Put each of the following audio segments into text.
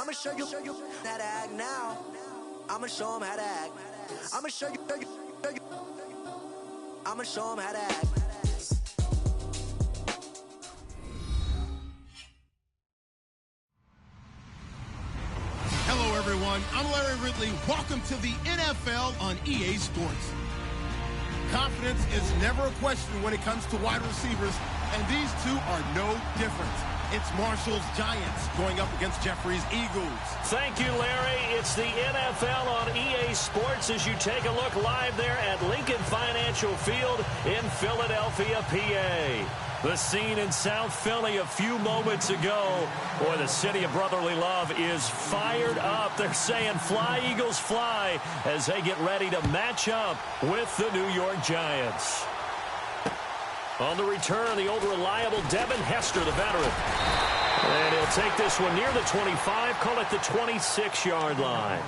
I'ma show you how to act now. I'ma show them how to act. I'ma show you. I'ma show them how to act. Hello, everyone. I'm Larry Ridley. Welcome to the NFL on EA Sports. Confidence is never a question when it comes to wide receivers, and these two are no different. It's Marshall's Giants going up against Jeffrey's Eagles. Thank you, Larry. It's the NFL on EA Sports as you take a look live there at Lincoln Financial Field in Philadelphia, PA. The scene in South Philly a few moments ago. Boy, the city of brotherly love is fired up. They're saying, fly, Eagles, fly, as they get ready to match up with the New York Giants. On the return, the old reliable Devin Hester, the veteran. And he'll take this one near the 25, call it the 26-yard line.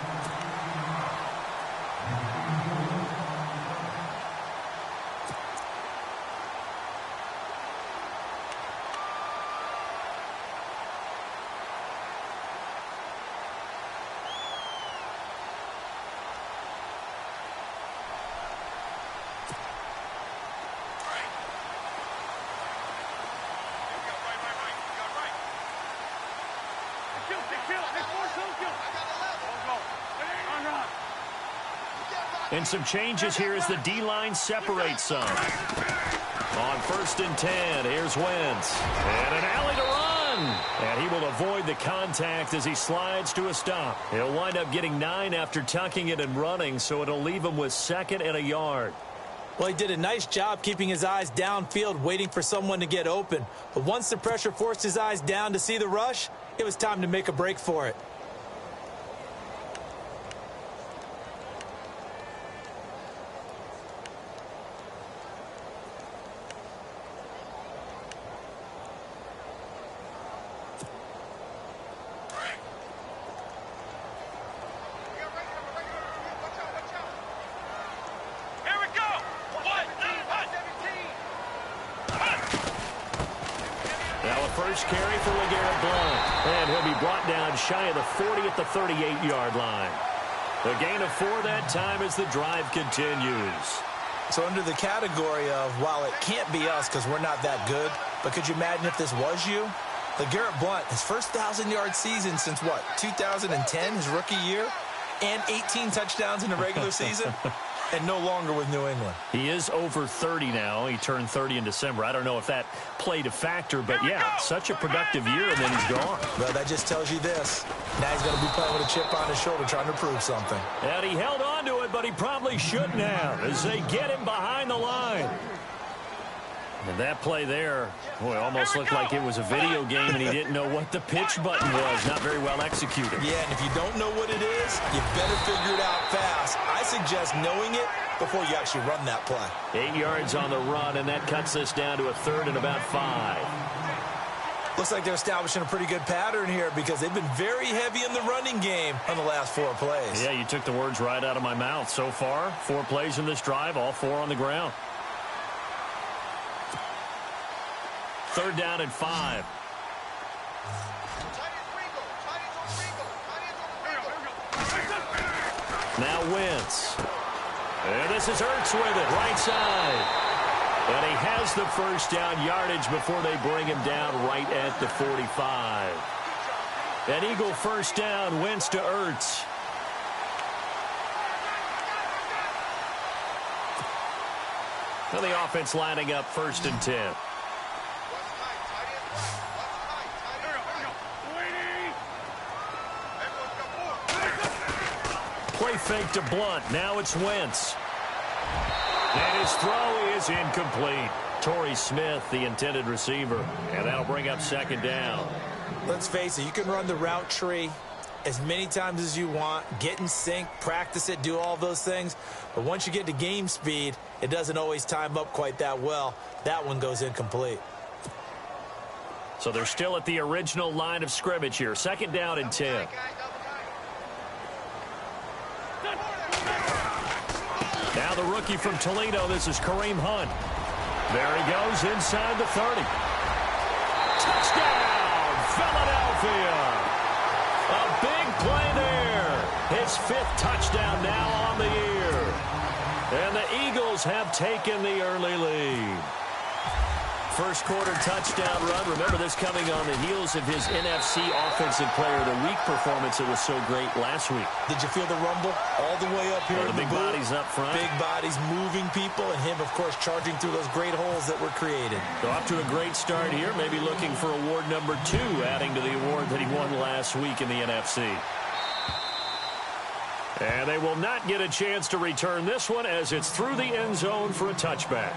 And some changes here as the D-line separates some. On 1st and 10, here's Wentz. And an alley to run. And he will avoid the contact as he slides to a stop. He'll wind up getting 9 after tucking it and running, so it'll leave him with 2nd and a yard. Well, he did a nice job keeping his eyes downfield, waiting for someone to get open. But once the pressure forced his eyes down to see the rush, it was time to make a break for it. Carry for LeGarrette Blount. And he'll be brought down shy of the 40 at the 38-yard line. The gain of 4 that time as the drive continues. So under the category of, while it can't be us because we're not that good, but could you imagine if this was you? LeGarrette Blount, his first 1,000-yard season since, what, 2010, his rookie year? And 18 touchdowns in the regular season? And no longer with New England. He is over 30 now. He turned 30 in December. I don't know if that played a factor, but yeah, such a productive year, and then he's gone. Well, that just tells you this. Now he's going to be playing with a chip on his shoulder trying to prove something. And he held on to it, but he probably shouldn't have as they get him behind the line. And that play there, boy, almost looked like it was a video game and he didn't know what the pitch button was. Not very well executed. Yeah, and if you don't know what it is, you better figure it out fast. I suggest knowing it before you actually run that play. 8 yards on the run, and that cuts this down to a 3rd and about 5. Looks like they're establishing a pretty good pattern here because they've been very heavy in the running game on the last 4 plays. Yeah, you took the words right out of my mouth. So far, 4 plays in this drive, all 4 on the ground. 3rd down and 5. Now Wentz. And this is Ertz with it, right side. And he has the first down yardage before they bring him down right at the 45. An Eagle first down, Wentz to Ertz. Now the offense lining up 1st and 10. Play fake to Blount. Now it's Wentz. And his throw is incomplete. Torrey Smith, the intended receiver. And that'll bring up 2nd down. Let's face it, you can run the route tree as many times as you want, get in sync, practice it, do all those things. But once you get to game speed, it doesn't always time up quite that well. That one goes incomplete. So they're still at the original line of scrimmage here. 2nd down and 10. Now the rookie from Toledo, this is Kareem Hunt. There he goes inside the 30. Touchdown, Philadelphia. A big His 5th touchdown now on the year. And the Eagles have taken the early lead. First quarter touchdown run. Remember, this coming on the heels of his NFC Offensive Player of the Week performance that was so great last week. Did you feel the rumble all the way up here? The big bodies up front. Big bodies moving people, and him, of course, charging through those great holes that were created. So off to a great start here. Maybe looking for award number 2, adding to the award that he won last week in the NFC. And they will not get a chance to return this one as it's through the end zone for a touchback.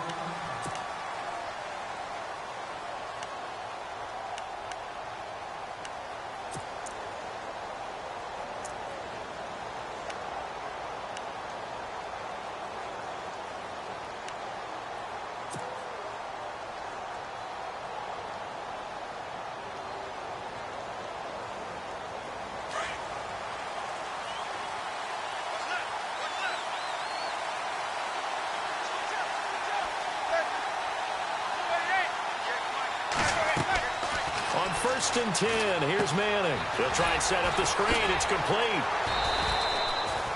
First and 10. Here's Manning. He'll try and set up the screen. It's complete.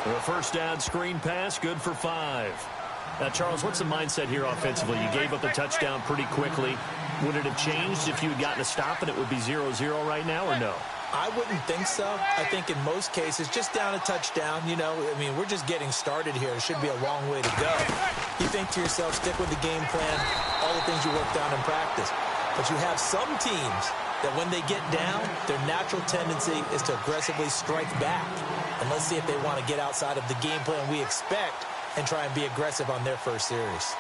A first down screen pass, good for 5. Now, Charles, what's the mindset here offensively? You gave up the touchdown pretty quickly. Would it have changed if you had gotten a stop and it would be 0-0 right now, or no? I wouldn't think so. I think in most cases, just down a touchdown, you know, I mean, we're just getting started here. It should be a long way to go. You think to yourself, stick with the game plan, all the things you worked on in practice. But you have some teams that when they get down, their natural tendency is to aggressively strike back. And let's see if they want to get outside of the game plan we expect and try and be aggressive on their first series.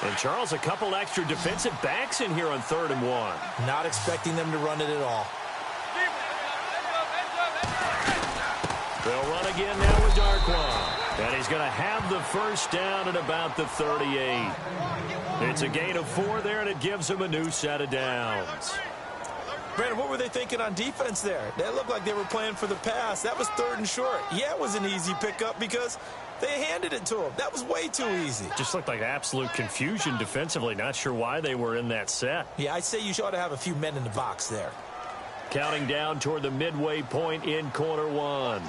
And Charles, a couple extra defensive backs in here on 3rd and 1. Not expecting them to run it at all. They'll run again now with Darkwan. And he's going to have the first down at about the 38. It's a gain of 4 there, and it gives him a new set of downs. Brandon, what were they thinking on defense there? They looked like they were playing for the pass. That was 3rd and short. Yeah, it was an easy pickup because they handed it to him. That was way too easy. Just looked like absolute confusion defensively. Not sure why they were in that set. Yeah, I'd say you ought to have a few men in the box there. Counting down toward the midway point in quarter 1.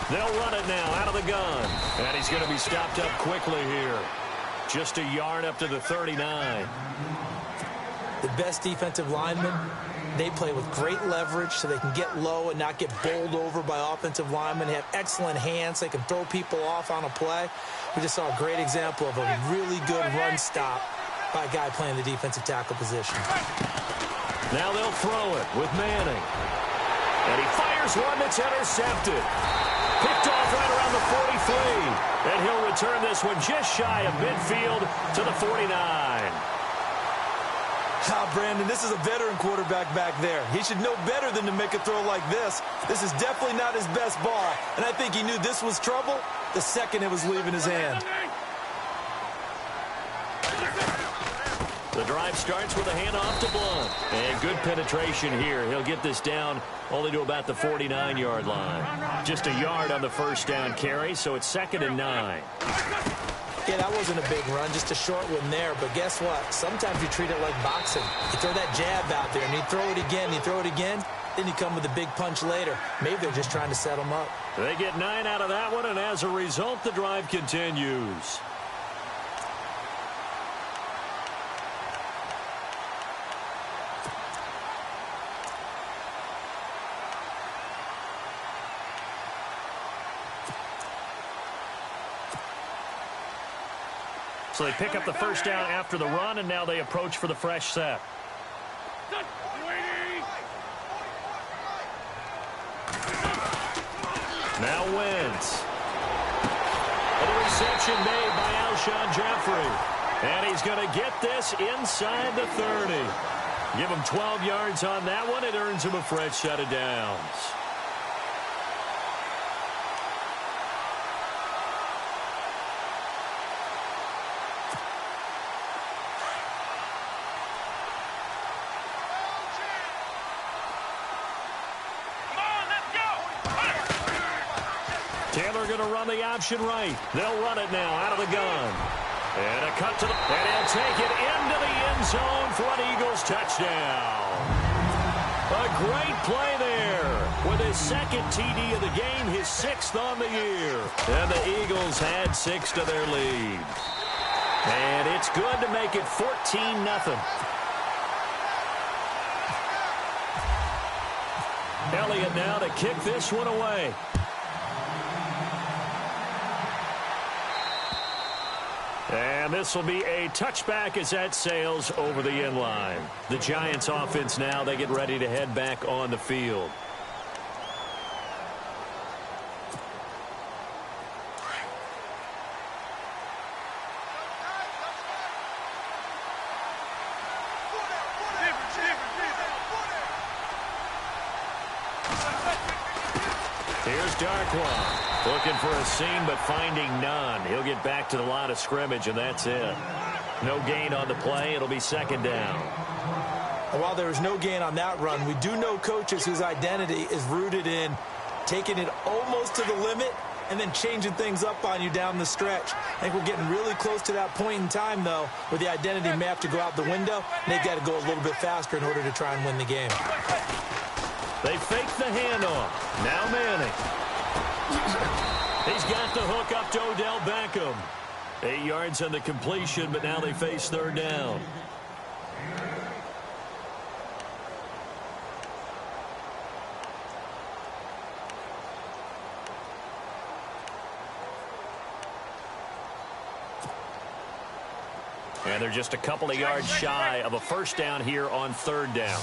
They'll run it now out of the gun. And he's going to be stopped up quickly here. Just a yard up to the 39. The best defensive linemen, they play with great leverage so they can get low and not get bowled over by offensive linemen. They have excellent hands. They can throw people off on a play. We just saw a great example of a really good run stop by a guy playing the defensive tackle position. Now they'll throw it with Manning. And he fires one that's intercepted. Picked off right around the 43. And he'll return this one just shy of midfield to the 49. Brandon, this is a veteran quarterback back there. He should know better than to make a throw like this. This is definitely not his best ball. And I think he knew this was trouble the second it was leaving his hand. The drive starts with a handoff to Blunt. And good penetration here. He'll get this down only to about the 49-yard line. Just a yard on the first down carry, so it's 2nd and 9. Yeah, that wasn't a big run, just a short one there. But guess what? Sometimes you treat it like boxing. You throw that jab out there, and you throw it again, you throw it again, then you come with a big punch later. Maybe they're just trying to set them up. They get 9 out of that one, and as a result, the drive continues. So they pick up the first down after the run, and now they approach for the fresh set. Now Wentz. And the reception made by Alshon Jeffrey. And he's going to get this inside the 30. Give him 12 yards on that one. It earns him a fresh set of downs. Taylor going to run the option right. They'll run it now out of the gun. And a cut to the... And he'll take it into the end zone for an Eagles touchdown. A great play there with his second TD of the game, his 6th on the year. And the Eagles had 6 to their lead. And it's good to make it 14-0. Elliott now to kick this one away. And this will be a touchback as that sails over the end line. The Giants offense now, they get ready to head back on the field. Here's Darkwa. Looking for a seam, but finding none. He'll get back to the line of scrimmage, and that's it. No gain on the play. It'll be 2nd down. And while there is no gain on that run, we do know coaches whose identity is rooted in taking it almost to the limit and then changing things up on you down the stretch. I think we're getting really close to that point in time, though, where the identity may have to go out the window, and they've got to go a little bit faster in order to try and win the game. They fake the handoff. Now Manning. He's got the hook up to Odell Beckham. 8 yards on the completion, but now they face 3rd down. And they're just a couple of yards shy of a 1st down here on 3rd down.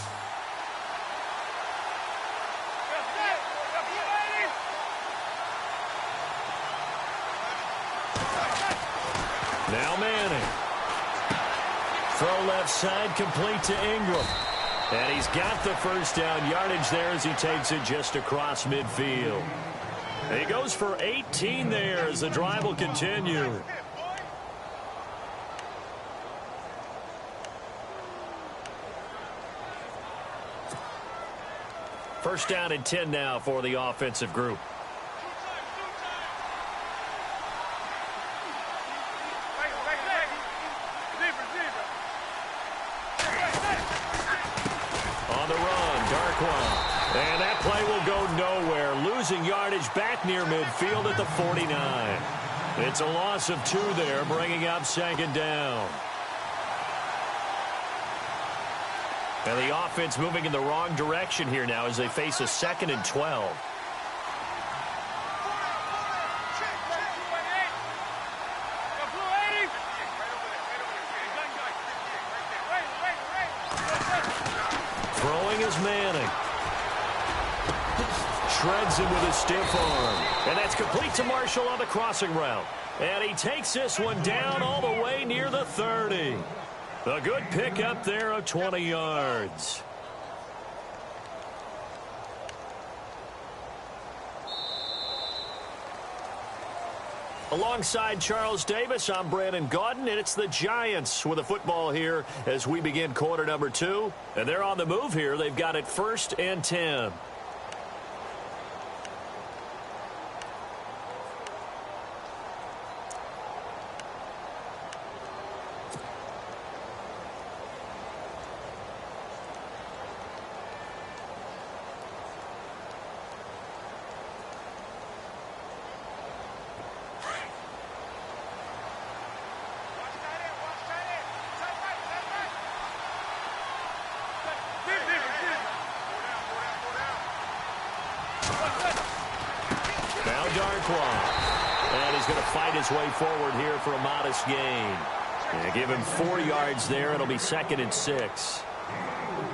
Now Manning. Throw left side, complete to Ingram. And he's got the 1st down yardage there as he takes it just across midfield. And he goes for 18 there as the drive will continue. First down and 10 now for the offensive group. On the run, Darkwa. And that play will go nowhere. Losing yardage back near midfield at the 49. It's a loss of 2 there, bringing up 2nd down. And the offense moving in the wrong direction here now as they face a 2nd and 12. Throwing is Manning. Shreds him with a stiff arm. And that's complete to Marshall on the crossing route. And he takes this one down all the way near the 30. A good pickup there of 20 yards. Alongside Charles Davis, I'm Brandon Gaudin, and it's the Giants with the football here as we begin quarter number 2. And they're on the move here. They've got it 1st and 10. And he's going to fight his way forward here for a modest gain. And give him 4 yards there. It'll be 2nd and 6.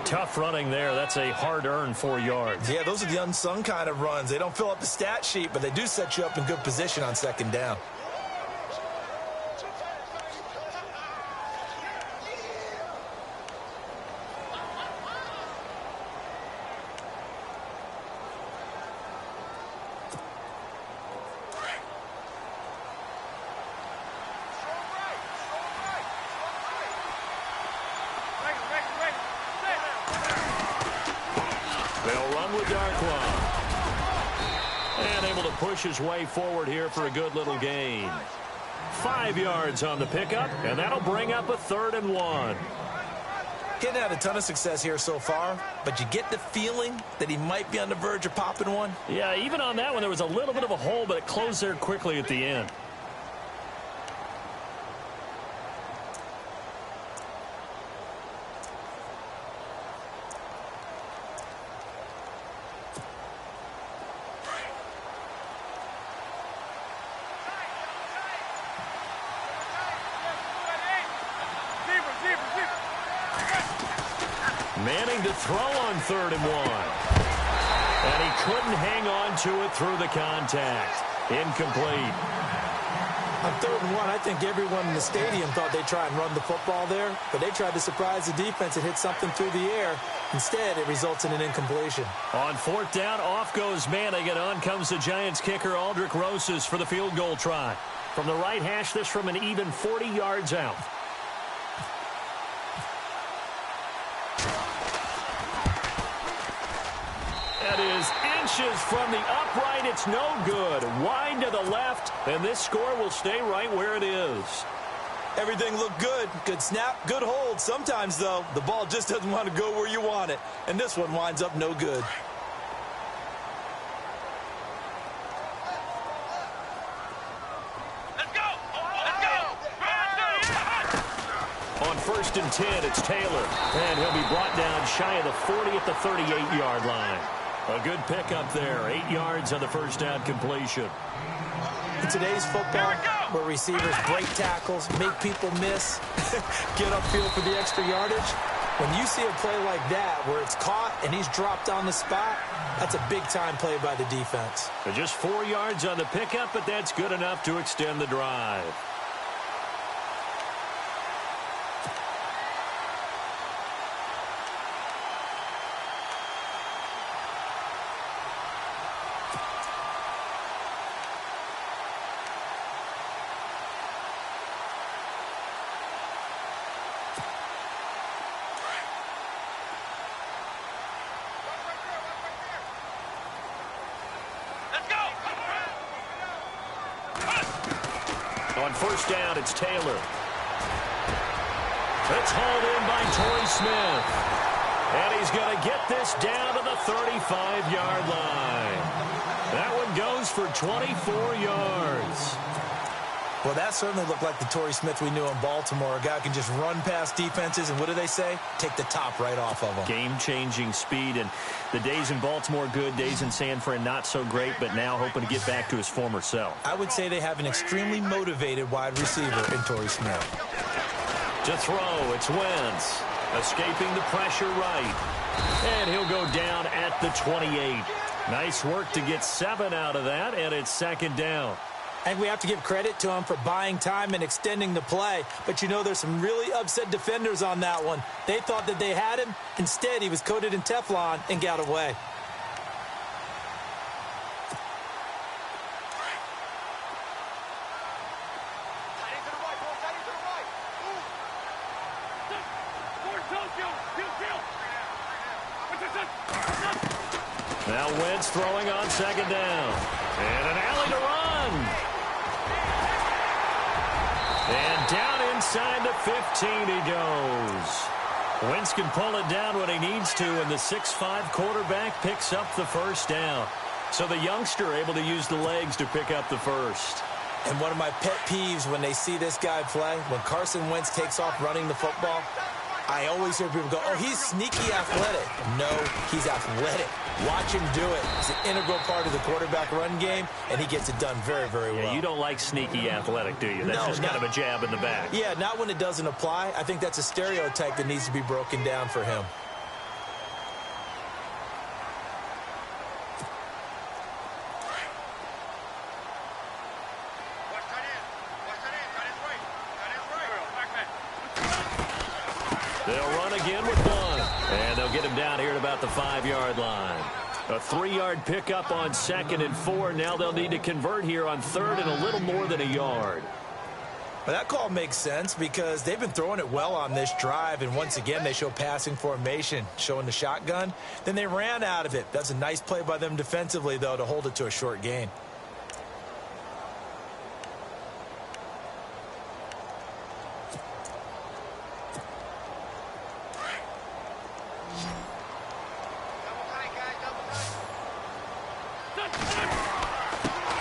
Tough running there. That's a hard-earned 4 yards. Yeah, those are the unsung kind of runs. They don't fill up the stat sheet, but they do set you up in good position on 2nd down. And able to push his way forward here for a good little gain. 5 yards on the pickup, and that'll bring up a 3rd and 1. Getting had a ton of success here so far, but you get the feeling that he might be on the verge of popping one. Yeah, even on that one, there was a little bit of a hole, but it closed there quickly at the end. Manning to throw on 3rd and 1. And he couldn't hang on to it through the contact. Incomplete. On 3rd and 1, I think everyone in the stadium thought they'd try and run the football there, but they tried to surprise the defense and hit something through the air. Instead, it results in an incompletion. On 4th down, off goes Manning, and on comes the Giants kicker, Aldrich Rosas, for the field goal try. From the right hash, this from an even 40 yards out. That is inches from the upright. It's no good. Wide to the left, and this score will stay right where it is. Everything looked good. Good snap, good hold. Sometimes, though, the ball just doesn't want to go where you want it. And this one winds up no good. Let's go! Let's go! On 1st and 10, it's Taylor. And he'll be brought down shy of the 40 at the 38-yard line. A good pickup there. 8 yards on the first down completion. In today's football, where receivers break tackles, make people miss, get upfield for the extra yardage, when you see a play like that where it's caught and he's dropped on the spot, that's a big-time play by the defense. So just 4 yards on the pickup, but that's good enough to extend the drive. On 1st down, it's Taylor. It's hauled in by Torrey Smith. And he's going to get this down to the 35-yard line. That one goes for 24 yards. Well, that certainly looked like the Torrey Smith we knew in Baltimore. A guy who can just run past defenses, and what do they say? Take the top right off of them. Game-changing speed, and the days in Baltimore good, days in San Fran not so great, but now hoping to get back to his former self. I would say they have an extremely motivated wide receiver in Torrey Smith. To throw, it's Wentz, escaping the pressure right. And he'll go down at the 28. Nice work to get 7 out of that, and it's 2nd down. And we have to give credit to him for buying time and extending the play. But, you know, there's some really upset defenders on that one. They thought that they had him. Instead, he was coated in Teflon and got away. Now Wentz throwing on 2nd down. And an alley to run. And down inside the 15 he goes. Wentz can pull it down when he needs to, and the 6'5" quarterback picks up the 1st down. So the youngster able to use the legs to pick up the 1st. And one of my pet peeves when they see this guy play, when Carson Wentz takes off running the football, I always hear people go, oh, he's sneaky athletic. No, he's athletic. Watch him do it. It's an integral part of the quarterback run game, and he gets it done very, very well. Yeah, you don't like sneaky athletic, do you? That's just kind of a jab in the back. Yeah, not when it doesn't apply. I think that's a stereotype that needs to be broken down for him. They'll run again with one. And they'll get him down here at about the 5-yard line. A 3-yard pickup on 2nd and 4. Now they'll need to convert here on 3rd and a little more than a yard. Well, that call makes sense because they've been throwing it well on this drive, and once again they show passing formation, showing the shotgun. Then they ran out of it. That's a nice play by them defensively, though, to hold it to a short gain.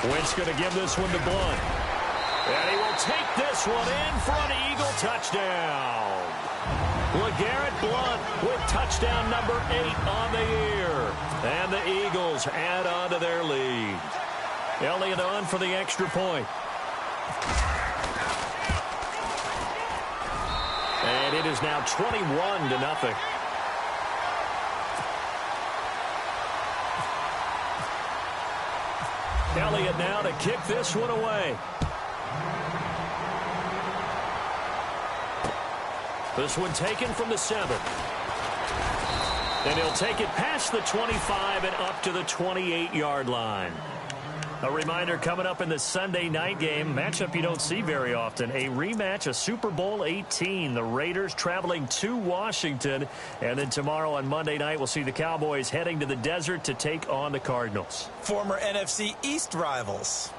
Wentz going to give this one to Blunt. And he will take this one in for an Eagle touchdown. LeGarrette Blunt with touchdown number 8 on the year. And the Eagles add on to their lead. Elliott on for the extra point. And it is now 21-0. Elliott now to kick this one away. This one taken from the 7. And he'll take it past the 25 and up to the 28-yard line. A reminder coming up in the Sunday night game, matchup you don't see very often, a rematch of Super Bowl 18. The Raiders traveling to Washington. And then tomorrow on Monday night, we'll see the Cowboys heading to the desert to take on the Cardinals. Former NFC East rivals.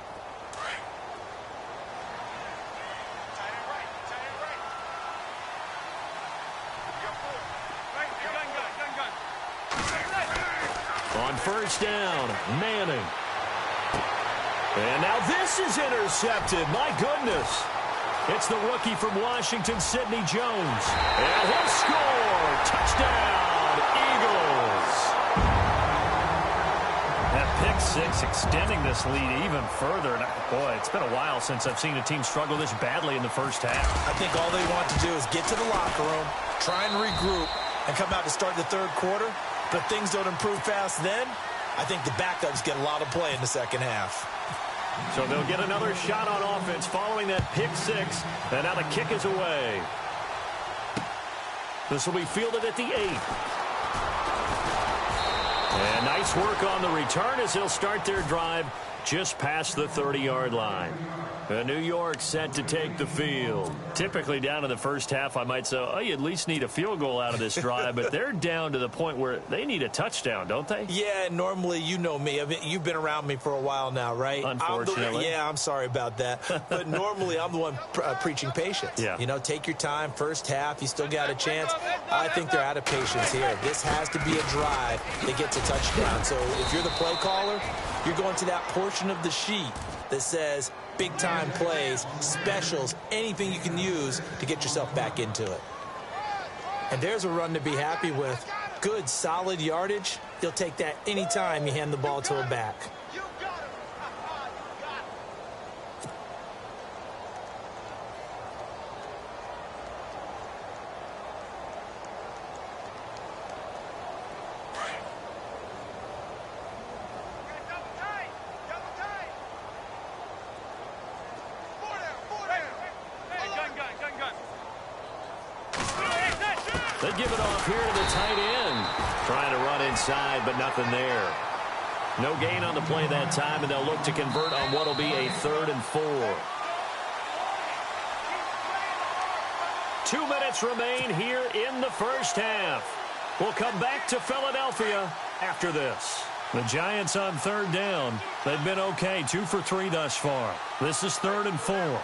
On first down, Manning. And now this is intercepted. My goodness. It's the rookie from Washington, Sidney Jones. And he'll score. Touchdown, Eagles. That pick six extending this lead even further. And boy, it's been a while since I've seen a team struggle this badly in the first half. I think all they want to do is get to the locker room, try and regroup, and come out to start the third quarter. But things don't improve fast then. I think the backups get a lot of play in the second half. So they'll get another shot on offense following that pick six. And now the kick is away. This will be fielded at the 8. And nice work on the return as they'll start their drive just past the 30-yard line. New York set to take the field. Typically down in the first half, I might say, oh, you at least need a field goal out of this drive, but they're down to the point where they need a touchdown, don't they? Yeah, normally, you know me. I mean, you've been around me for a while now, right? Unfortunately. I'm sorry about that. But normally, I'm the one preaching patience. Yeah. You know, take your time. First half, you still got a chance. I think they're out of patience here. This has to be a drive that gets a touchdown. So if you're the play caller, you're going to that portion of the sheet that says big-time plays, specials, anything you can use to get yourself back into it. And there's a run to be happy with. Good, solid yardage. You'll take that anytime you hand the ball to a back. They give it off here to the tight end. Trying to run inside, but nothing there. No gain on the play that time, and they'll look to convert on what will be a 3rd and 4. 2 minutes remain here in the first half. We'll come back to Philadelphia after this. The Giants on 3rd down. They've been okay, 2 for 3 thus far. This is 3rd and 4.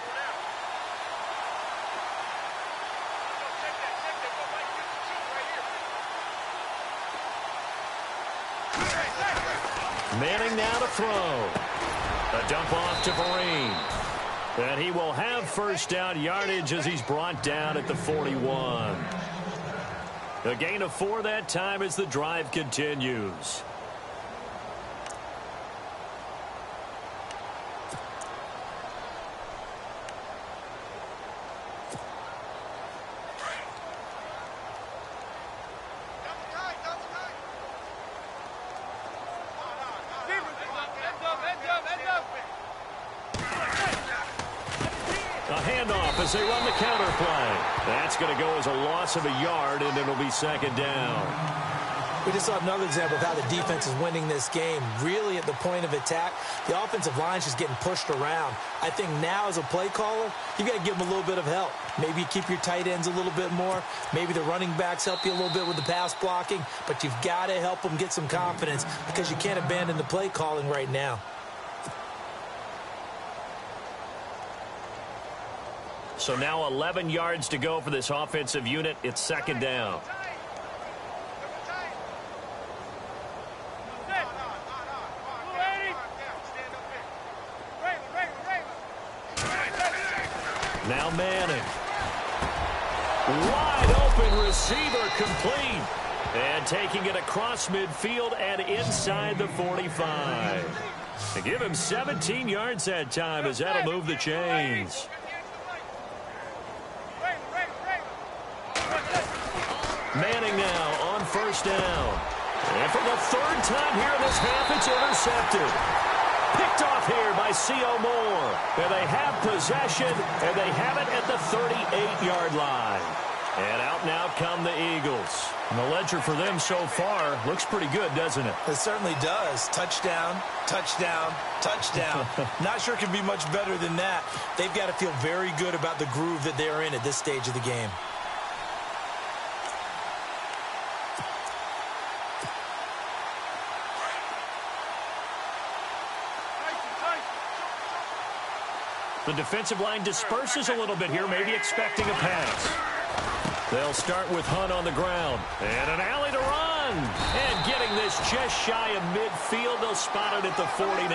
Manning now to throw. A dump off to Vereen. And he will have first down yardage as he's brought down at the 41. A gain of 4 that time as the drive continues. As they run the counter play. That's going to go as a loss of a yard, and it'll be 2nd down. We just saw another example of how the defense is winning this game. Really at the point of attack, the offensive line is just getting pushed around. I think now as a play caller, you got to give them a little bit of help. Maybe you keep your tight ends a little bit more. Maybe the running backs help you a little bit with the pass blocking. But you've got to help them get some confidence because you can't abandon the play calling right now. So now 11 yards to go for this offensive unit. It's second down. Now Manning. Wide open receiver complete. And taking it across midfield and inside the 45. They give him 17 yards that time as that'll move the chains. Manning now on first down. And for the third time here in this half, it's intercepted. Picked off here by C.O. Moore. And they have possession, and they have it at the 38-yard line. And out now come the Eagles. And the ledger for them so far looks pretty good, doesn't it? It certainly does. Touchdown, touchdown, touchdown. Not sure it can be much better than that. They've got to feel very good about the groove that they're in at this stage of the game. The defensive line disperses a little bit here, maybe expecting a pass. They'll start with Hunt on the ground. And an alley to run. And getting this just shy of midfield. They'll spot it at the 49.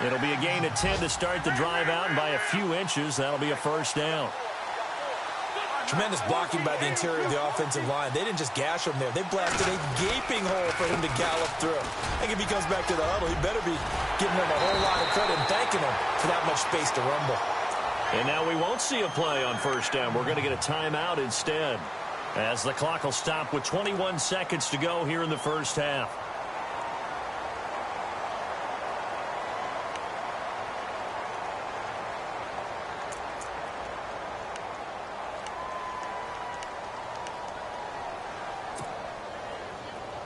It'll be a gain of 10 to start the drive out. And by a few inches, that'll be a first down. Tremendous blocking by the interior of the offensive line. They didn't just gash him there. They blasted a gaping hole for him to gallop through. I think if he comes back to the huddle, he better be giving them a whole lot of credit and thanking him for that much space to rumble. And now we won't see a play on first down. We're going to get a timeout instead, as the clock will stop with 21 seconds to go here in the first half.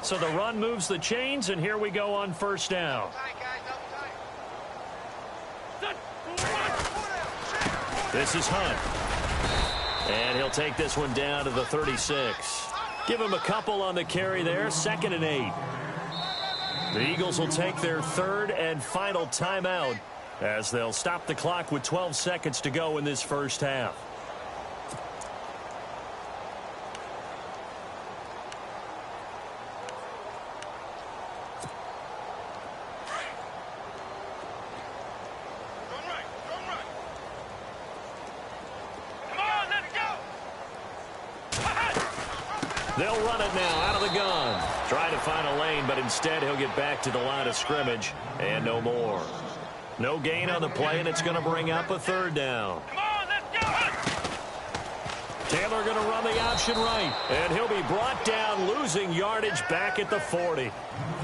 So the run moves the chains, and here we go on first down. This is Hunt. And he'll take this one down to the 36. Give him a couple on the carry there, 2nd and 8. The Eagles will take their third and final timeout as they'll stop the clock with 12 seconds to go in this first half. They'll run it now out of the gun. Trying to find a lane, but instead he'll get back to the line of scrimmage and no more. No gain on the play, and it's going to bring up a third down. Come on, let's go! Taylor going to run the option right, and he'll be brought down, losing yardage back at the 40.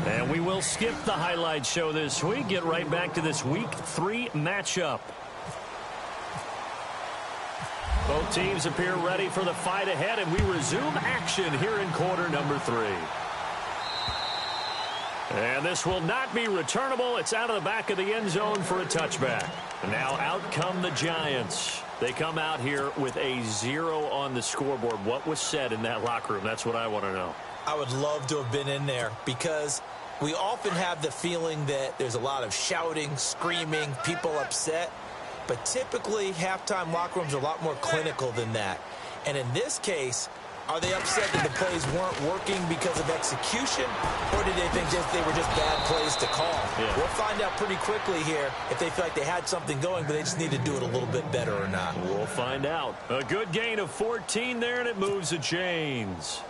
And we will skip the highlight show this week. Get right back to this Week 3 matchup. Both teams appear ready for the fight ahead, and we resume action here in quarter number 3. And this will not be returnable. It's out of the back of the end zone for a touchback. And now out come the Giants. They come out here with a 0 on the scoreboard. What was said in that locker room? That's what I want to know. I would love to have been in there because we often have the feeling that there's a lot of shouting, screaming, people upset. But typically, halftime locker rooms are a lot more clinical than that. And in this case, are they upset that the plays weren't working because of execution? Or did they think they were just bad plays to call? Yeah. We'll find out pretty quickly here if they feel like they had something going, but they just need to do it a little bit better or not. We'll find out. A good gain of 14 there, and it moves the chains.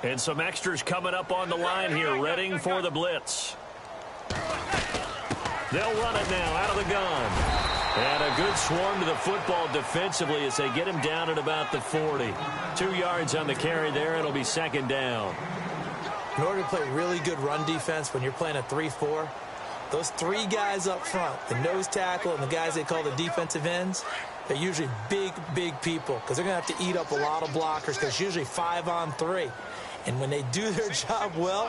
And some extras coming up on the line here, readying for the blitz. They'll run it now out of the gun. And a good swarm to the football defensively as they get him down at about the 40. 2 yards on the carry there. It'll be second down. In order to play really good run defense when you're playing a 3-4, those 3 guys up front, the nose tackle and the guys they call the defensive ends, They're usually big, big people because they're going to have to eat up a lot of blockers because it's usually 5-on-3. And when they do their job well,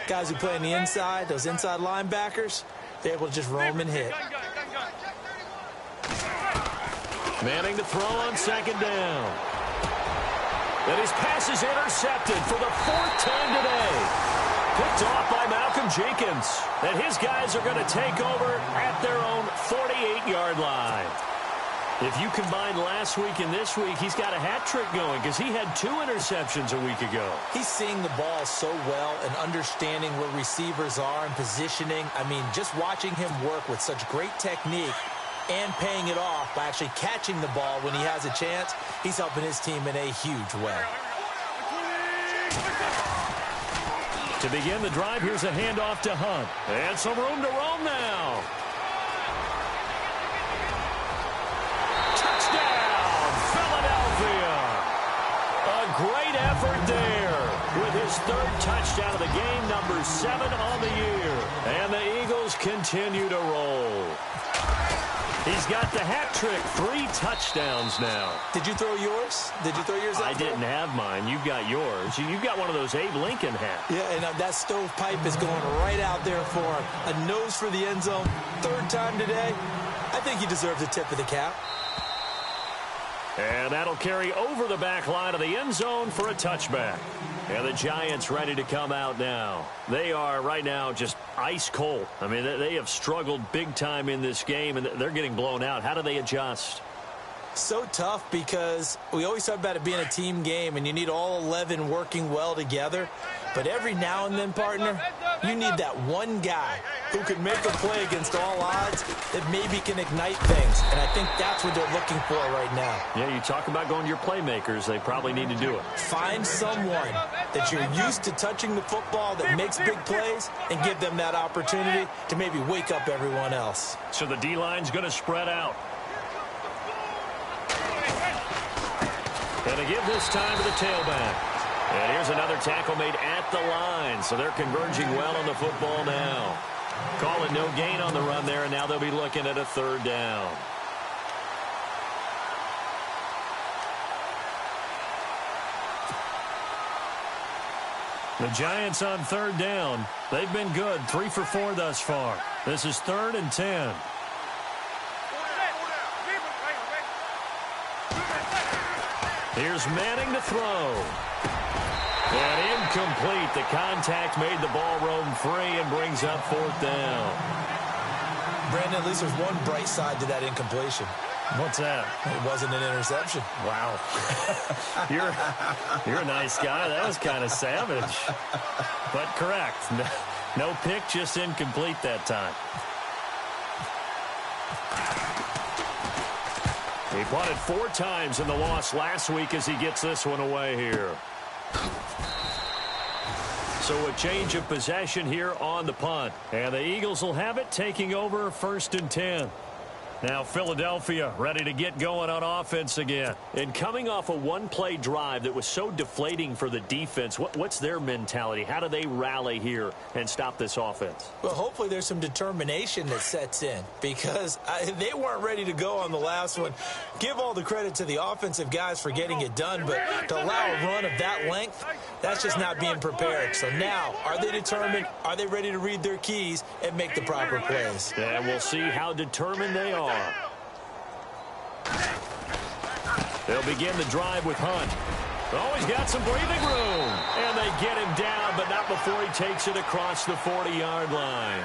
guys who play on the inside, those inside linebackers, they're able to just roam and hit. Manning to throw on second down. And his pass is intercepted for the 4th time today. Picked off by Malcolm Jenkins. And his guys are going to take over at their own 48-yard line. If you combine last week and this week, he's got a hat trick going because he had 2 interceptions a week ago. He's seeing the ball so well and understanding where receivers are and positioning. I mean, just watching him work with such great technique and paying it off by actually catching the ball when he has a chance, he's helping his team in a huge way. To begin the drive, here's a handoff to Hunt. And some room to roam now. Touchdown, Philadelphia. A great effort there with his 3rd touchdown of the game, number 7 on the year. And the Eagles continue to roll. He's got the hat trick, 3 touchdowns now. Did you throw yours? Did you throw yours out? I didn't have mine. You've got yours. You've got one of those Abe Lincoln hats. Yeah, and that stovepipe is going right out there for him. A nose for the end zone. 3rd time today. I think he deserves a tip of the cap. And that'll carry over the back line of the end zone for a touchback. And the Giants ready to come out now. They are right now just ice cold. I mean, they have struggled big time in this game, and they're getting blown out. How do they adjust? So tough because we always talk about it being a team game, and you need all 11 working well together. But every now and then, partner, you need that one guy who can make a play against all odds that maybe can ignite things. And I think that's what they're looking for right now. Yeah, you talk about going to your playmakers. They probably need to do it. Find someone that you're used to touching the football that makes big plays and give them that opportunity to maybe wake up everyone else. So the D-line's going to spread out. And to give this time to the tailback. And here's another tackle made at the line. So they're converging well on the football now. Call it no gain on the run there, and now they'll be looking at a 3rd down. The Giants on 3rd down. They've been good, 3 for 4 thus far. This is 3rd and 10. Here's Manning to throw. And incomplete. The contact made the ball roam free and brings up 4th down. Brandon, at least there's one bright side to that incompletion. What's that? It wasn't an interception. Wow. You're a nice guy. That was kind of savage. But correct. No pick, just incomplete that time. He punted 4 times in the loss last week as he gets this one away here. So a change of possession here on the punt. And the Eagles will have it, taking over 1st and 10. Now Philadelphia ready to get going on offense again. And coming off a 1-play drive that was so deflating for the defense, what's their mentality? How do they rally here and stop this offense? Well, hopefully there's some determination that sets in because they weren't ready to go on the last one. Give all the credit to the offensive guys for getting it done, but to allow a run of that length, that's just not being prepared. So now, are they determined? Are they ready to read their keys and make the proper plays? And we'll see how determined they are. They'll begin the drive with Hunt. Oh, he's got some breathing room. And they get him down, but not before he takes it across the 40-yard line.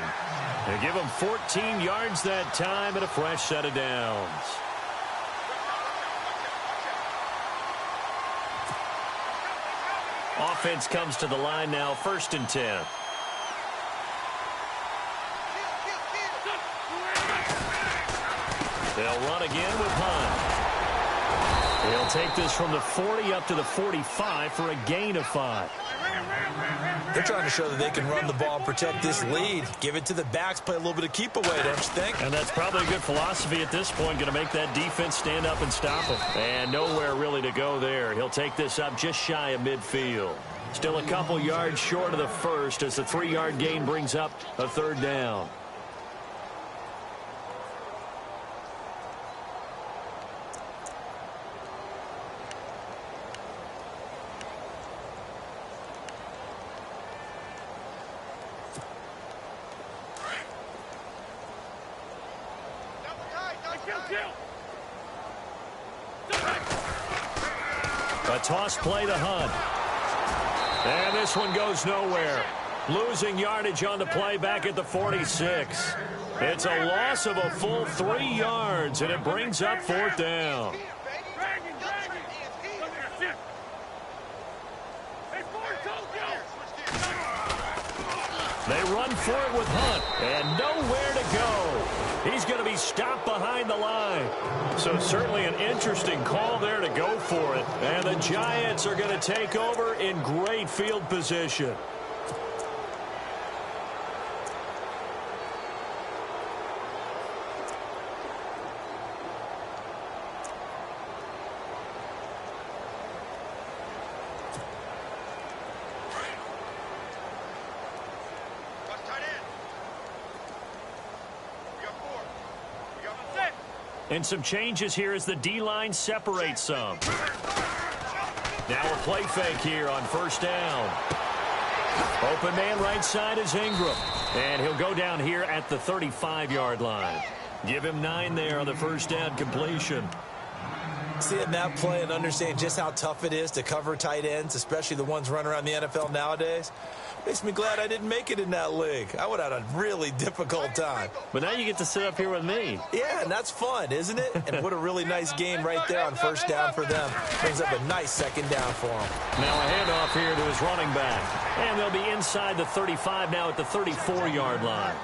They give him 14 yards that time and a fresh set of downs. Offense comes to the line now, 1st and 10. They'll run again with Hunt. He'll take this from the 40 up to the 45 for a gain of 5. They're trying to show that they can run the ball and protect this lead. Give it to the backs, play a little bit of keep away, don't you think? And that's probably a good philosophy at this point, going to make that defense stand up and stop him. And nowhere really to go there. He'll take this up just shy of midfield. Still a couple yards short of the first as the 3-yard gain brings up a 3rd down. A toss play to Hunt. And this one goes nowhere. Losing yardage on the play back at the 46. It's a loss of a full 3 yards, and it brings up 4th down. They run for it with Hunt, and nowhere to go. He's going to be stopped behind the line. So certainly an interesting call there to go for it. And the Giants are going to take over in great field position. And some changes here as the D-line separates some. Now a play fake here on 1st down. Open man right side is Ingram. And he'll go down here at the 35-yard line. Give him 9 there on the 1st down completion. Seeing that play and understand just how tough it is to cover tight ends, especially the ones running around the NFL nowadays, makes me glad I didn't make it in that league. I would have had a really difficult time. But now you get to sit up here with me. Yeah, and that's fun, isn't it? And what a really nice game right there on 1st down for them. Brings up a nice 2nd down for them. Now a handoff here to his running back. And they'll be inside the 35 now at the 34-yard line.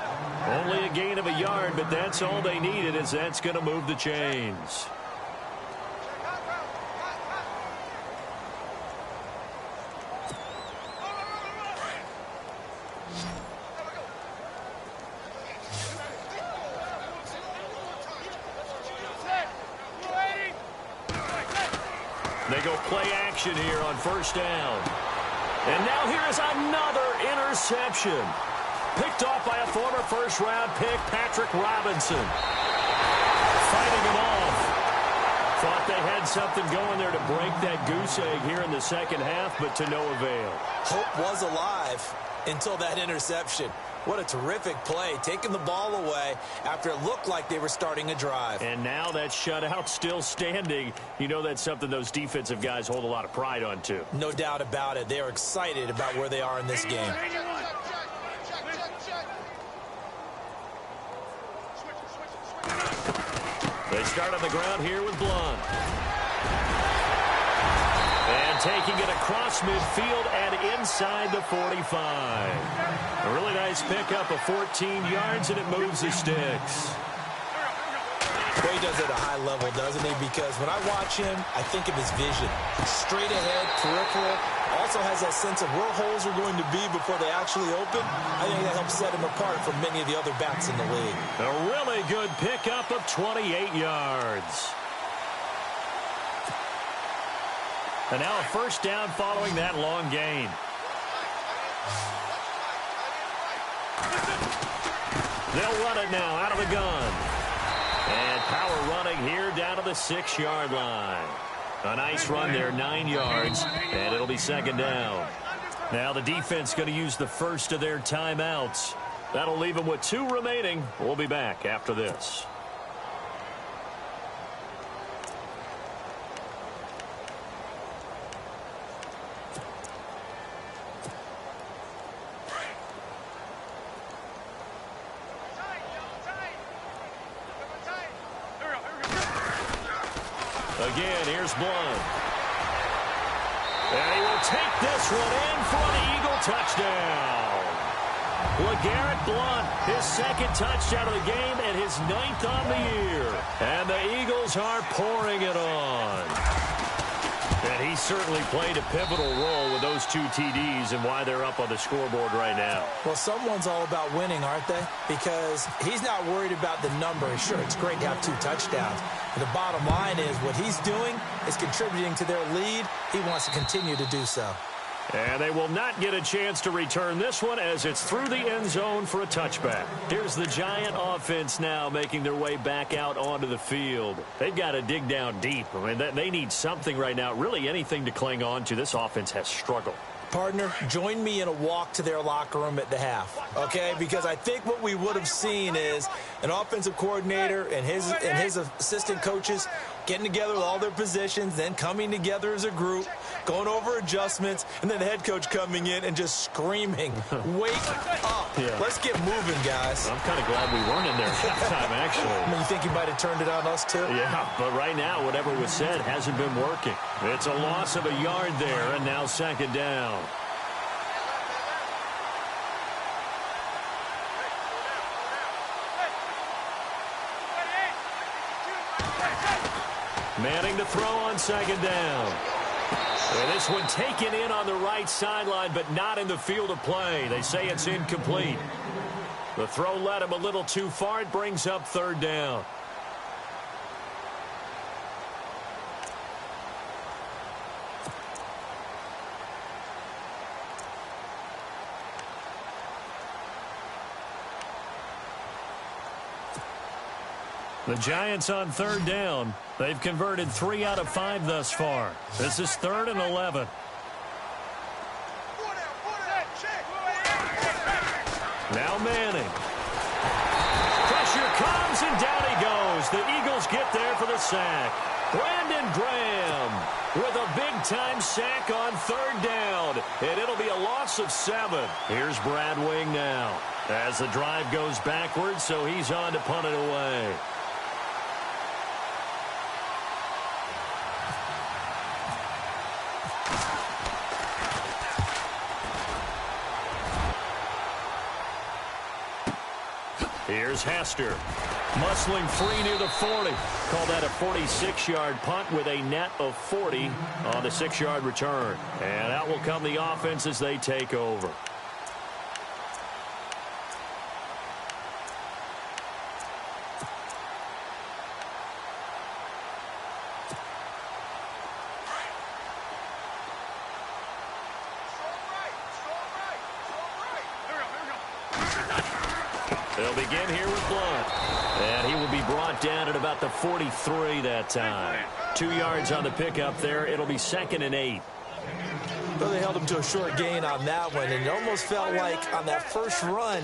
Only a gain of a yard, but that's all they needed, as that's going to move the chains. They go play action here on 1st down. And now here is another interception. Picked off by a former 1st-round pick, Patrick Robinson. Fighting him off. Thought they had something going there to break that goose egg here in the 2nd half, but to no avail. Hope was alive until that interception. What a terrific play, taking the ball away after it looked like they were starting a drive. And now that shutout still standing. You know that's something those defensive guys hold a lot of pride on, too. No doubt about it. They are excited about where they are in this game. They start on the ground here with Blunt. And taking it across midfield and inside the 45. A really nice pickup of 14 yards, and it moves the sticks. Well, he does it at a high level, doesn't he? Because when I watch him, I think of his vision. Straight ahead, peripheral. Also has that sense of where holes are going to be before they actually open. I think that helps set him apart from many of the other backs in the league. A really good pickup of 28 yards. And now a 1st down following that long gain. They'll run it now out of the gun. And power running here down to the 6-yard line. A nice run there, 9 yards, and it'll be 2nd down. Now the defense going to use the first of their timeouts. That'll leave them with 2 remaining. We'll be back after this. Again, here's Blunt. And he will take this one in for an Eagle touchdown. LeGarrette Blunt, his 2nd touchdown of the game and his 9th on the year. And the Eagles are pouring it on. And he certainly played a pivotal role with those 2 TDs and why they're up on the scoreboard right now. Well, someone's all about winning, aren't they? Because he's not worried about the number. Sure, it's great to have 2 touchdowns. But the bottom line is what he's doing is contributing to their lead. He wants to continue to do so. And they will not get a chance to return this one as it's through the end zone for a touchback. Here's the Giant offense now making their way back out onto the field. They've got to dig down deep. I mean, they need something right now, really anything to cling on to. This offense has struggled. Partner, join me in a walk to their locker room at the half, okay? Because I think what we would have seen is an offensive coordinator and his assistant coaches getting together with all their positions, then coming together as a group, going over adjustments, and then the head coach coming in and just screaming, wake up. Yeah. Let's get moving, guys. I'm kind of glad we weren't in there at halftime, actually. I mean, you think you might have turned it on us, too? Yeah, but right now, whatever was said hasn't been working. It's a loss of a yard there, and now second down. Manning to throw on second down. And this one taken in on the right sideline, but not in the field of play. They say it's incomplete. The throw led him a little too far. It brings up third down. The Giants on third down. They've converted 3 out of 5 thus far. This is 3rd and 11. Now Manning. Pressure comes, and down he goes. The Eagles get there for the sack. Brandon Graham with a big-time sack on third down. And it'll be a loss of 7. Here's Brad Wing now as the drive goes backwards, so he's on to punt it away. Here's Hester. Muscling free near the 40. Call that a 46-yard punt with a net of 40 on the 6-yard return. And out will come the offense as they take over. They'll begin here with Blunt. And he will be brought down at about the 43 that time. 2 yards on the pickup there. It'll be 2nd and 8. Well, they held him to a short gain on that one, and it almost felt like on that first run,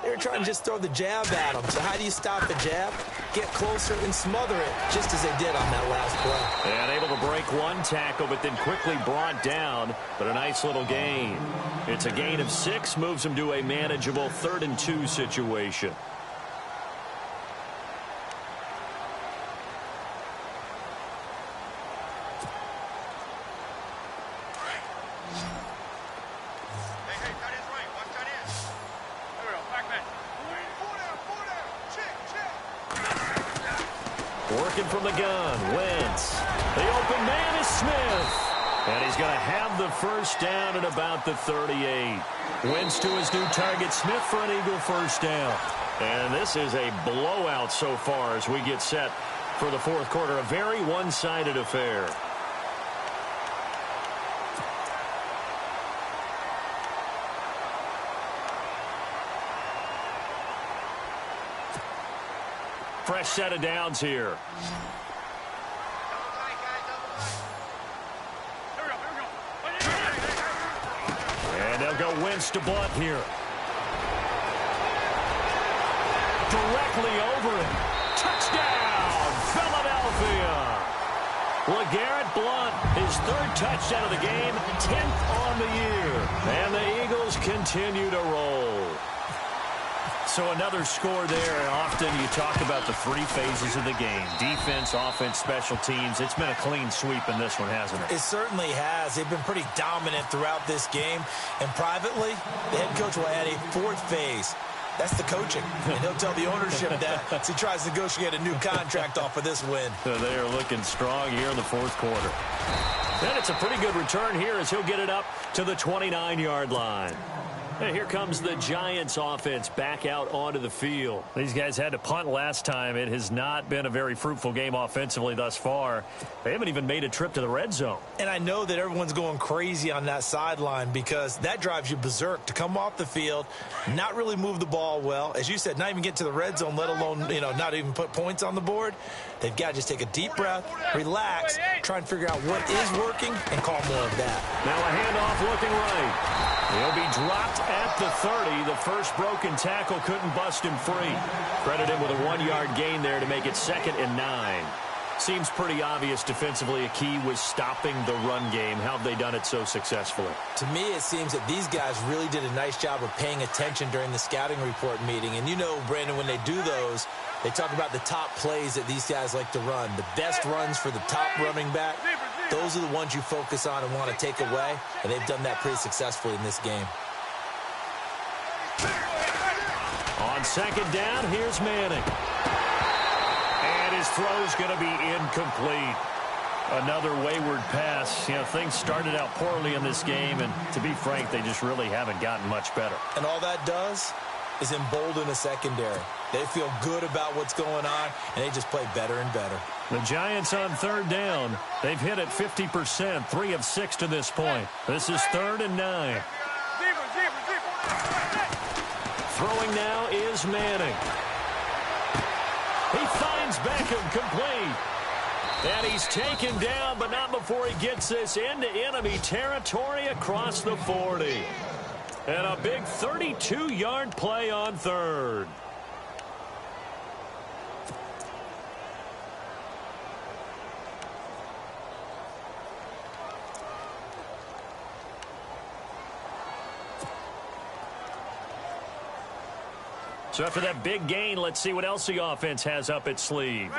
they were trying to just throw the jab at him. So how do you stop the jab? Get closer and smother it, just as they did on that last play. And able to break one tackle, but then quickly brought down. But a nice little gain. It's a gain of 6, moves him to a manageable 3rd and 2 situation. Working from the gun, Wentz. The open man is Smith. And he's going to have the first down at about the 38. Wentz to his new target, Smith, for an Eagle first down. And this is a blowout so far as we get set for the fourth quarter. A very one-sided affair. Fresh set of downs here. And they'll go Wentz to Blunt here. Directly over him. Touchdown, Philadelphia. LeGarrette Blunt, his 3rd touchdown of the game, 10th on the year. And the Eagles continue to roll. So another score there, and often you talk about the 3 phases of the game. Defense, offense, special teams. It's been a clean sweep in this one, hasn't it? It certainly has. They've been pretty dominant throughout this game. And privately, the head coach will add a 4th phase. That's the coaching. And he'll tell the ownership that as he tries to negotiate a new contract off of this win. So they are looking strong here in the fourth quarter. And it's a pretty good return here as he'll get it up to the 29-yard line. And here comes the Giants offense back out onto the field. These guys had to punt last time. It has not been a very fruitful game offensively thus far. They haven't even made a trip to the red zone. And I know that everyone's going crazy on that sideline because that drives you berserk to come off the field, not really move the ball well. As you said, not even get to the red zone, let alone, not even put points on the board. They've got to just take a deep breath, relax, try and figure out what is working, and call more of that. Now a handoff looking right. He'll be dropped at the 30. The first broken tackle couldn't bust him free. Credit him with a 1-yard gain there to make it 2nd and 9. Seems pretty obvious defensively a key was stopping the run game. How have they done it so successfully? To me, it seems that these guys really did a nice job of paying attention during the scouting report meeting. And Brandon, when they do those, they talk about the top plays that these guys like to run. The best runs for the top running back, those are the ones you focus on and want to take away. And they've done that pretty successfully in this game. On 2nd down, here's Manning. And his throw's going to be incomplete. Another wayward pass. Things started out poorly in this game, and to be frank, they just really haven't gotten much better. And all that does is embolden a secondary. They feel good about what's going on, and they just play better and better. The Giants on 3rd down. They've hit it 50%, 3 of 6 to this point. This is 3rd and 9. Throwing now is Manning. He finds Beckham complete. And he's taken down, but not before he gets this into enemy territory across the 40. And a big 32-yard play on 3rd. So after that big gain, let's see what else the offense has up its sleeve.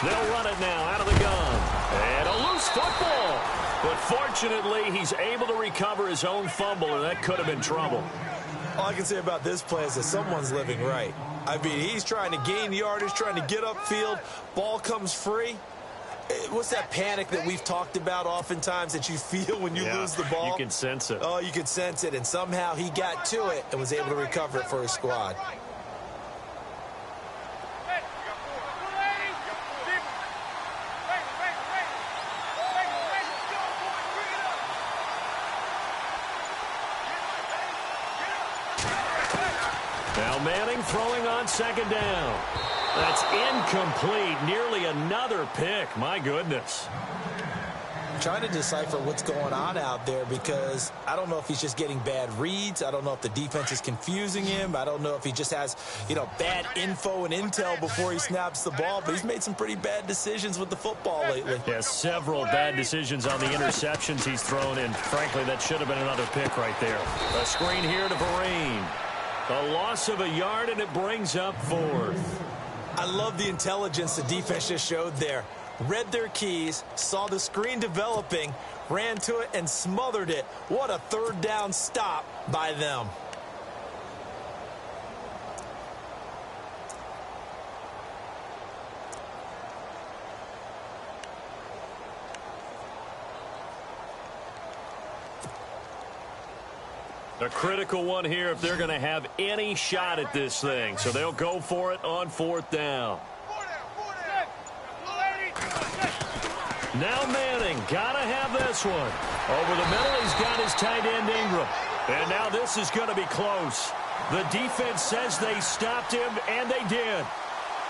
They'll run it now out of the gun. And a loose football. But fortunately, he's able to recover his own fumble, and that could have been trouble. All I can say about this play is that someone's living right. I mean, he's trying to gain yardage, trying to get upfield. Ball comes free. What's that panic that we've talked about oftentimes that you feel when you lose the ball? You can sense it. Oh, you can sense it. And somehow he got to it and was able to recover it for his squad. Now Manning throwing on 2nd down. That's incomplete. Nearly another pick. My goodness. Trying to decipher what's going on out there because I don't know if he's just getting bad reads. I don't know if the defense is confusing him. I don't know if he just has, bad info and intel before he snaps the ball. But he's made some pretty bad decisions with the football lately. Yeah, several bad decisions on the interceptions he's thrown in. Frankly, that should have been another pick right there. A screen here to Vereen. A loss of a yard, and it brings up 4th. I love the intelligence the defense just showed there. Read their keys, saw the screen developing, ran to it, and smothered it. What a 3rd down stop by them. A critical one here if they're going to have any shot at this thing. So they'll go for it on 4th down. Now Manning, gotta have this one. Over the middle, he's got his tight end Ingram. And now this is going to be close. The defense says they stopped him, and they did.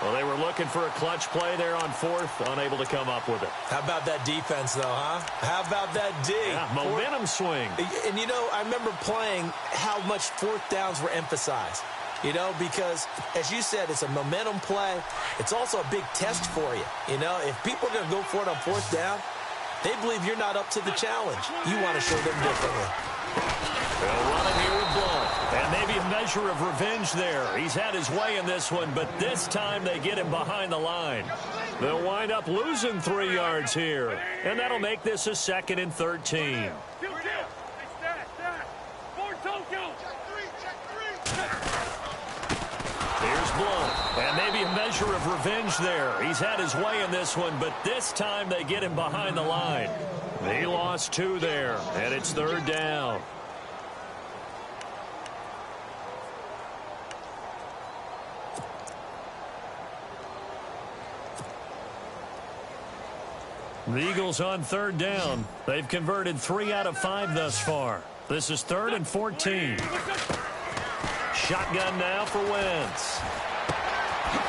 Well, they were looking for a clutch play there on 4th, unable to come up with it. How about that defense, though, huh? How about that D? Yeah, momentum swing. And, I remember playing how much 4th downs were emphasized. Because, as you said, it's a momentum play. It's also a big test for you. If people are going to go for it on 4th down, they believe you're not up to the challenge. You want to show them differently. They'll run it here with Blunt. And maybe a measure of revenge there. He's had his way in this one, but this time they get him behind the line. They'll wind up losing 3 yards here. And that'll make this a 2nd and 13. Blunt. And maybe a measure of revenge there. He's had his way in this one, but this time they get him behind the line. He lost 2 there, and it's 3rd down. The Eagles on 3rd down. They've converted 3 out of 5 thus far. This is 3rd and 14. Shotgun now for Wentz.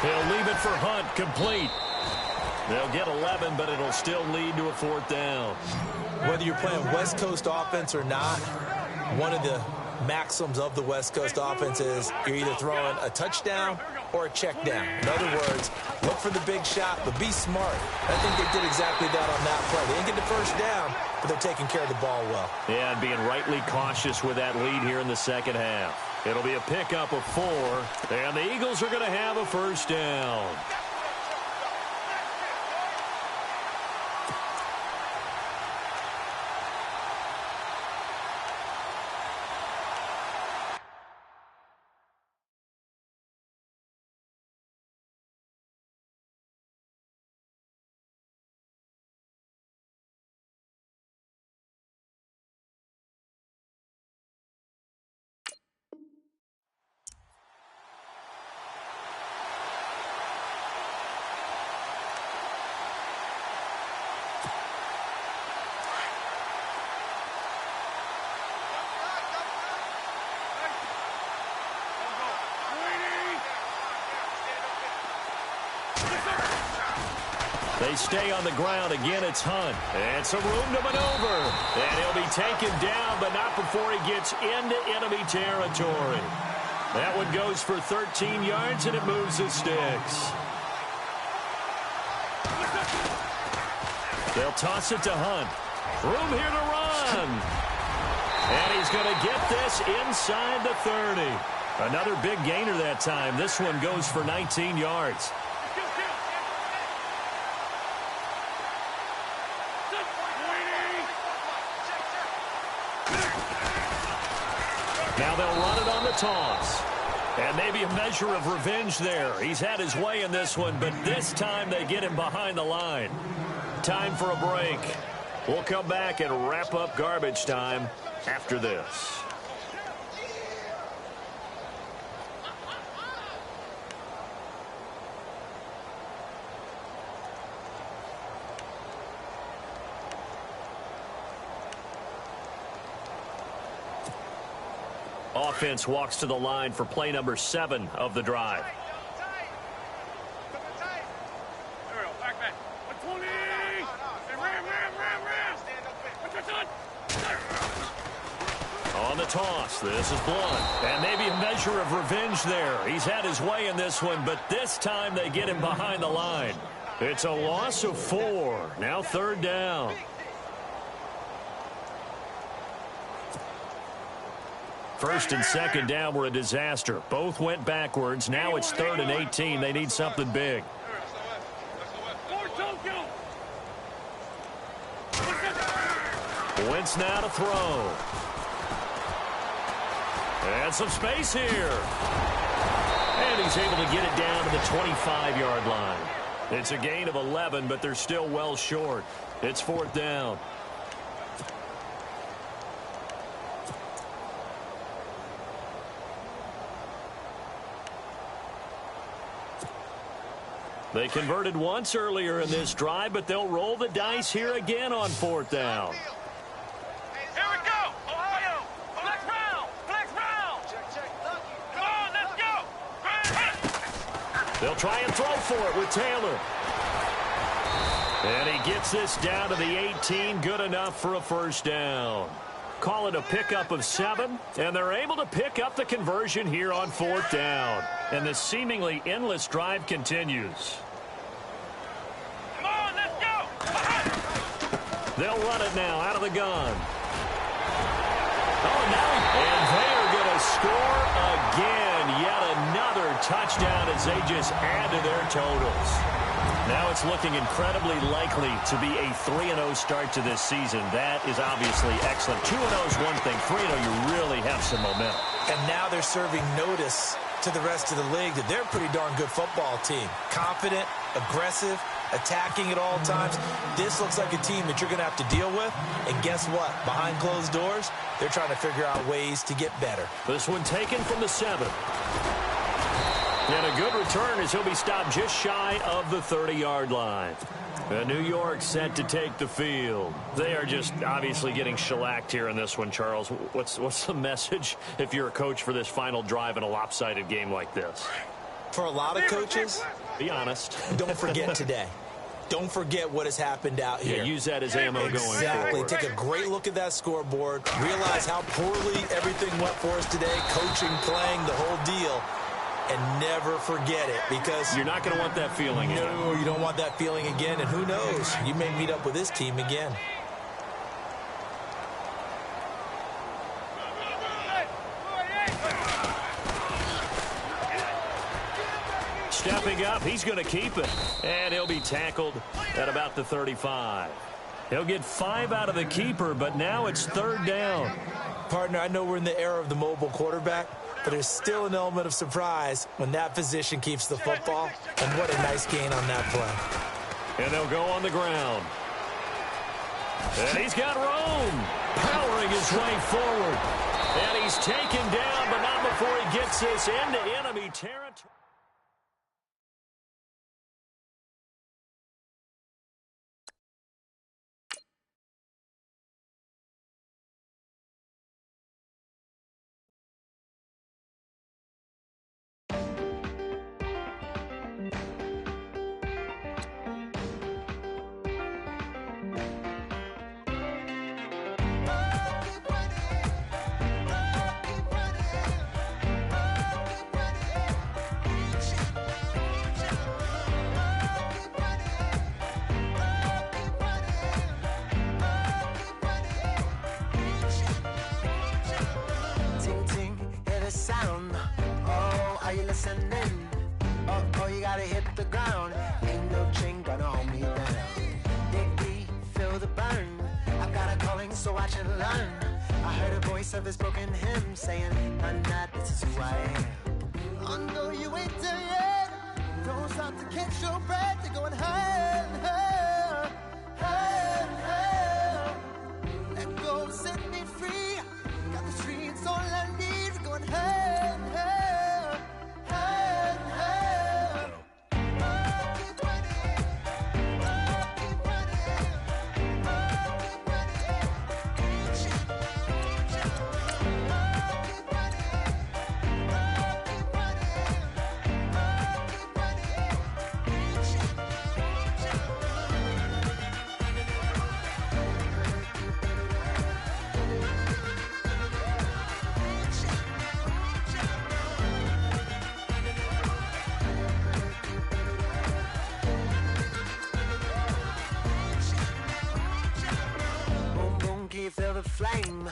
He'll leave it for Hunt, complete. They'll get 11, but it'll still lead to a 4th down. Whether you're playing West Coast offense or not, one of the maxims of the West Coast offense is you're either throwing a touchdown or a check down. In other words, look for the big shot, but be smart. I think they did exactly that on that play. They didn't get the first down, but they're taking care of the ball well. Yeah, and being rightly cautious with that lead here in the second half. It'll be a pickup of 4, and the Eagles are going to have a 1st down. They stay on the ground. Again, it's Hunt. And some room to maneuver. And he'll be taken down, but not before he gets into enemy territory. That one goes for 13 yards, and it moves the sticks. They'll toss it to Hunt. Room here to run. And he's going to get this inside the 30. Another big gainer that time. This one goes for 19 yards. Now they'll run it on the toss. And maybe a measure of revenge there. He's had his way in this one, but this time they get him behind the line. Time for a break. We'll come back and wrap up garbage time after this. Offense walks to the line for play number 7 of the drive. On the toss, this is Blunt. And maybe a measure of revenge there. He's had his way in this one, but this time they get him behind the line. It's a loss of 4. Now 3rd down. First and second down were a disaster. Both went backwards. Now it's 3rd and 18. They need something big. Wentz now to throw. And some space here. And he's able to get it down to the 25-yard line. It's a gain of 11, but they're still well short. It's 4th down. They converted once earlier in this drive, but they'll roll the dice here again on 4th down. Here we go, Ohio. Flex round. Check. Come on, let's go. They'll try and throw for it with Taylor. And he gets this down to the 18, good enough for a 1st down. Call it a pickup of 7, and they're able to pick up the conversion here on 4th down. And the seemingly endless drive continues. They'll run it now out of the gun. Oh, now, and they are going to score again. Yet another touchdown as they just add to their totals. Now it's looking incredibly likely to be a 3-0 start to this season. That is obviously excellent. 2-0 is one thing. 3-0, you really have some momentum. And now they're serving notice to the rest of the league that they're a pretty darn good football team. Confident, aggressive, attacking at all times. This looks like a team that you're going to have to deal with. And guess what? Behind closed doors, they're trying to figure out ways to get better. This one taken from the 7. And a good return as he'll be stopped just shy of the 30-yard line. New York set to take the field. They are just obviously getting shellacked here in this one, Charles. What's the message if you're a coach for this final drive in a lopsided game like this? For a lot of coaches, be honest. Don't forget today. Don't forget what has happened out here. Yeah, use that as ammo going forward. Exactly. Take a great look at that scoreboard. Realize how poorly everything went for us today. Coaching, playing, the whole deal. And never forget it, because you're not going to want that feeling again. No, you don't want that feeling again. And who knows? You may meet up with this team again. Stepping up, he's going to keep it. And he'll be tackled at about the 35. He'll get 5 out of the keeper, but now it's 3rd down. Partner, I know we're in the era of the mobile quarterback, but there's still an element of surprise when that position keeps the football. And what a nice gain on that play. And they'll go on the ground. And he's got Rome powering his way forward. And he's taken down, but not before he gets this into enemy territory. Oh, you gotta hit the ground. Ain't no chain gonna hold me down. Dig deep, feel the burn. I've got a calling, so watch and learn. I heard a voice of his broken hymn saying, "None that this is who I am." I know you ain't there yet. Don't stop to catch your breath. You're going higher, higher, higher, higher. Let go, set me free. Got the streets all I need. Going higher, higher, higher, higher. Feel the flame.